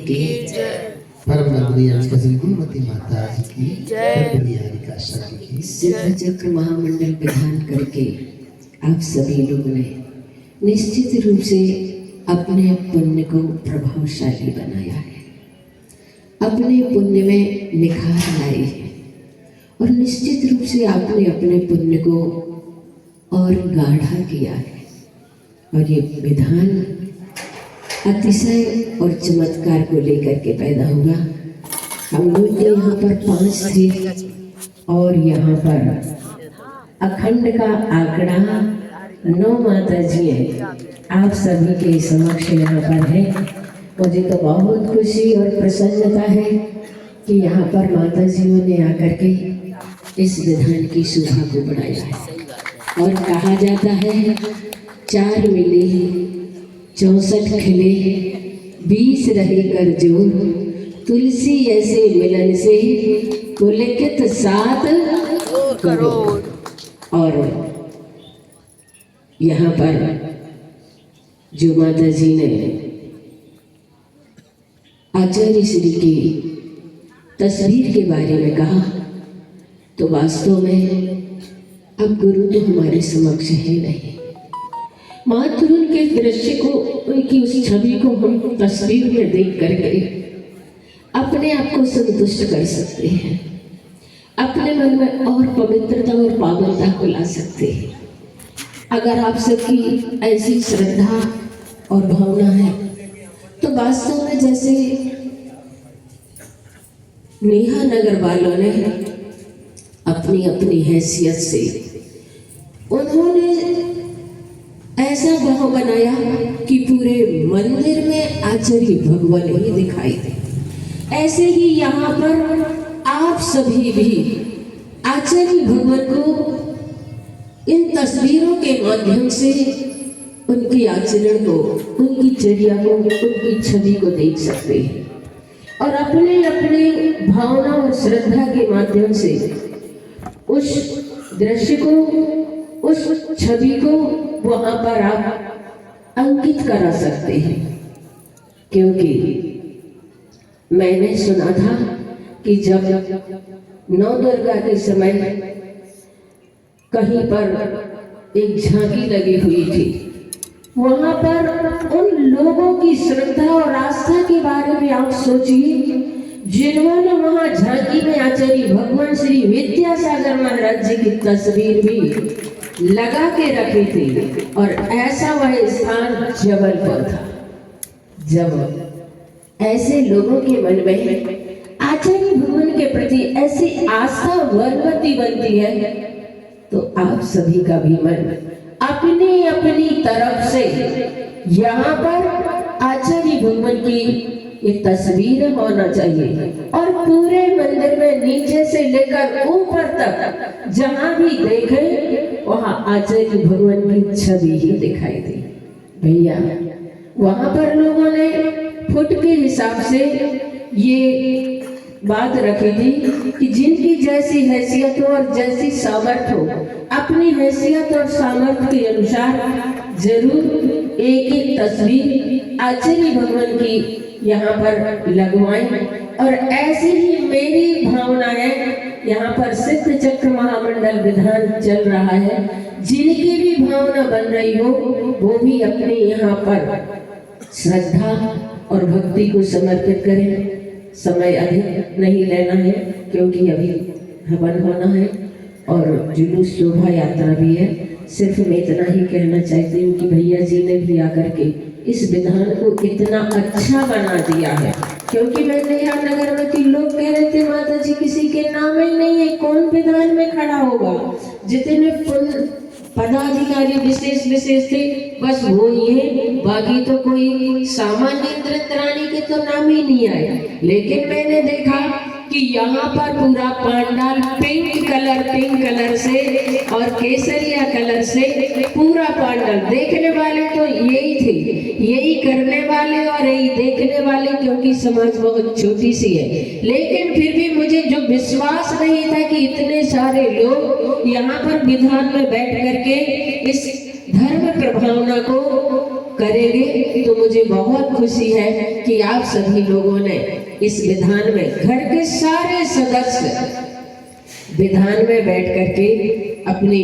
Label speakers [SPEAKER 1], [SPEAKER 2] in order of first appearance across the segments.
[SPEAKER 1] की
[SPEAKER 2] परम नगरी आज श्री गुरुमती माता जी की जय।
[SPEAKER 1] सिद्ध चक्र महामंडल विधान करके आप सभी लोगों ने निश्चित रूप से अपने पुण्य को प्रभावशाली बनाया है, अपने पुण्य में निखार लाई है और निश्चित रूप से आपने अपने पुण्य को और गाढ़ा किया है। और ये विधान अतिशय और चमत्कार को लेकर के पैदा हुआ। हम लोग के यहाँ पर 5 थे और यहाँ पर अखंड का आंकड़ा 9 माता जी हैं। आप सभी के समक्ष यहाँ पर है। मुझे तो बहुत खुशी और प्रसन्नता है कि यहाँ पर माता जियों ने आकर के इस विधान की शोभा को बढ़ाया है। और कहा जाता है 4 मिले 64 खिले 20 रहे कर जोर, तुलसी ऐसे मिलन से पुलकित 7 करोड़। और यहाँ पर जो माता जी ने आचार्य श्री की तस्वीर के बारे में कहा, तो वास्तव में अब गुरु तो हमारे समक्ष है नहीं, मात्र उनके दृश्य को, उनकी उस छवि को हम तस्वीर में देख करके अपने आप को संतुष्ट कर सकते हैं, अपने मन में और पवित्रता और पावनता को ला सकते हैं। अगर आप सबकी ऐसी श्रद्धा और भावना है तो वास्तव में जैसे नेहा नगर वालों ने अपनी अपनी हैसियत से उन्होंने ऐसा भाव बनाया कि पूरे मंदिर में आचार्य भगवान ही दिखाई दे। ऐसे ही यहाँ पर आप सभी भी आचार्य भगवान को इन तस्वीरों के माध्यम से उनके आचरण को, उनकी चर्या को, उनकी छवि को देख सकते हैं और अपने अपने भावना और श्रद्धा के माध्यम से उस दृश्य को, उस छवि को वहां पर आप अंकित करा सकते हैं। क्योंकि मैंने सुना था कि जब नौ दुर्गा के समय कहीं पर एक झांकी लगी हुई थी, वहां पर उन लोगों की श्रद्धा और आस्था के बारे में आप सोचिए, जिन्होंने वहां झांकी में आचार्य भगवान श्री विद्यासागर महाराज जी की तस्वीर भी लगा के रखी थी। और ऐसा वह स्थान जबलपुर था। जब ऐसे लोगों के मन में आचार्य भगवान के प्रति ऐसी आस्था वर्वती बनती है, तो आप सभी का भी मन अपनी अपनी तरफ से यहाँ पर आचार्य भगवान की ये तस्वीर होना चाहिए और पूरे मंदिर में नीचे से लेकर ऊपर तक जहां भी देखें वहां आचार्य भगवान की छवि ही दिखाई दे। भैया वहां पर लोगों ने फुट के हिसाब से ये बात रखी थी कि जिनकी जैसी हैसियत हो और जैसी सामर्थ्य हो, अपनी हैसियत और सामर्थ्य के अनुसार जरूर एक एक तस्वीर आचार्य भगवान की यहाँ पर लगवाएं। और ऐसी ही मेरी भावना है, यहाँ पर सिद्ध चक्र महामंडल विधान चल रहा है, जिनकी भी भावना बन रही हो वो भी अपने यहाँ पर श्रद्धा और भक्ति को समर्पित करें। समय अधिक नहीं लेना है क्योंकि अभी हवन होना है और जुलूस शोभा यात्रा भी है। सिर्फ मैं इतना ही कहना चाहती हूँ कि भैया जी ने भी आकर के इस विधान को इतना अच्छा बना दिया है, क्योंकि मैंने यहाँ नगर में कि लोग कह रहे थे माता जी किसी के नाम ही नहीं है, कौन विधान में खड़ा होगा। जितने पदाधिकारी विशेष थे बस वो ही है, बाकी तो कोई सामान्य नृत्य के तो नाम ही नहीं आए। लेकिन मैंने देखा कि यहाँ पर पूरा पंडाल पिंक कलर से और केसरिया कलर से पूरा पंडाल, देखने वाले तो यही थे, यही करने वाले और यही देखने वाले, क्योंकि समाज बहुत छोटी सी है। लेकिन फिर भी मुझे जो विश्वास नहीं था कि इतने सारे लोग यहाँ पर विधान में बैठ करके इस धर्म प्रभावना को करेंगे तो मुझे बहुत खुशी है कि आप सभी लोगों ने इस विधान में घर के सारे सदस्य विधान में बैठ करके अपनी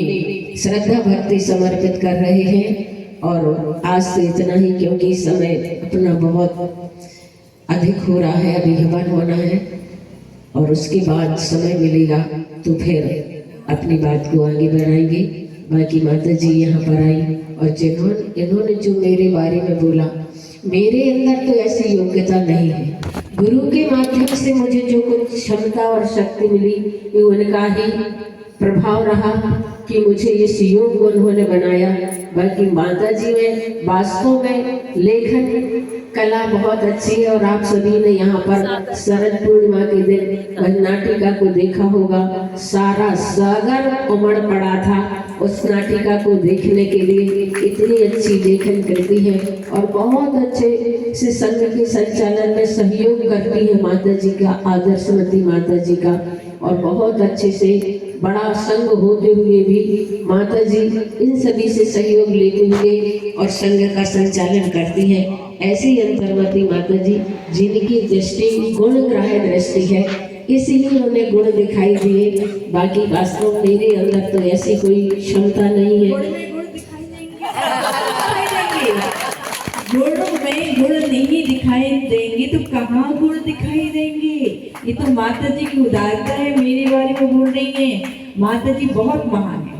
[SPEAKER 1] श्रद्धा भक्ति समर्पित कर रहे हैं। और आज से इतना ही, क्योंकि समय अपना बहुत अधिक हो रहा है, अभी हवन होना है और उसके बाद समय मिलेगा तो फिर अपनी बात को आगे बढ़ाएंगे। बाकी माता जी यहाँ पर आई और इन्होंने जो मेरे बारे में बोला, मेरे अंदर तो ऐसी योग्यता नहीं है। गुरु के माध्यम से मुझे जो कुछ क्षमता और शक्ति मिली ये उनका ही प्रभाव रहा कि मुझे इस योग को उन्होंने बनाया। बाकी माता जी में वास्तव में लेखन कला बहुत अच्छी है और आप सभी ने यहाँ पर शरद पूर्णिमा के दिन नाटिका को देखा होगा। सारा सागर उमड़ पड़ा था उस नाटिका को देखने के लिए। इतनी अच्छी लेखन करती है और बहुत अच्छे से संघ के संचालन में सहयोग करती है माता जी का, आदर्शमती माता जी का। और बहुत अच्छे से बड़ा संघ होते हुए भी माता जी इन सभी से सहयोग लेते हुए और संघ का संचालन करती है। ऐसी अंतर्मती माता जी जिनकी दृष्टि गुण ग्राह्य दृष्टि है, इसीलिए उन्हें गुण दिखाई दिए। बाकी वास्तव में मेरे अंदर तो ऐसी कोई क्षमता नहीं है।
[SPEAKER 3] गुण में गुण नहीं दिखाई देंगे तो कहाँ गुण दिखाई देंगे? ये तो माता जी की उदारता है, मेरे बारे में बोल रही है। माता जी बहुत महान है।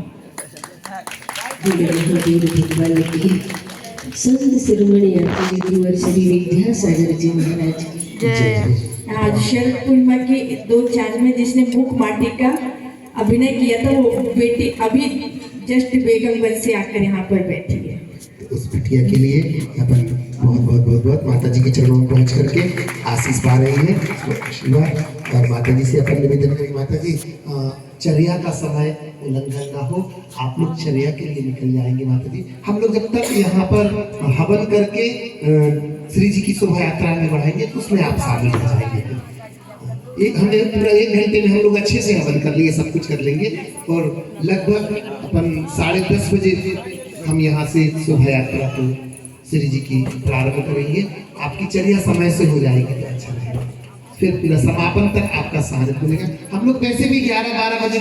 [SPEAKER 1] संत शिरोमणि आचार्य गुरुवर श्री विद्यासागर जी महाराज की
[SPEAKER 2] जय।
[SPEAKER 3] आज शरद पूर्णिमा के 2 में जिसने मुख माटी का अभिनय किया था वो बेटी अभी जस्ट बेगमगंज से आकर यहाँ पर बैठी है।
[SPEAKER 2] उस बिटिया के लिए अपन बहुत माता जी के चरणों में पहुंच करके आशीष पा रही है, आशीर्वाद। और माता जी से अपन निवेदन करें, माता जी चर्या का समय उल्लंघन ना हो, आप लोग चर्या के लिए निकल जाएंगे। माता जी हम लोग जब तक यहाँ पर हवन करके श्री जी की शोभा यात्रा में बढ़ाएंगे तो उसमें आप शामिल हो जाएंगे। हमने पूरा 1 घंटे में हम लोग अच्छे से हवन कर लेंगे, सब कुछ कर लेंगे और लगभग अपन 10:30 बजे हम यहाँ से शोभा यात्रा को श्री जी की प्रारंभ करेंगे। आपकी चर्या समय से हो जाएगी तो अच्छा रहेगा। फिर पूरा समापन तक आपका सानिध्य मिलेगा। हम लोग वैसे भी 11-12 बजे के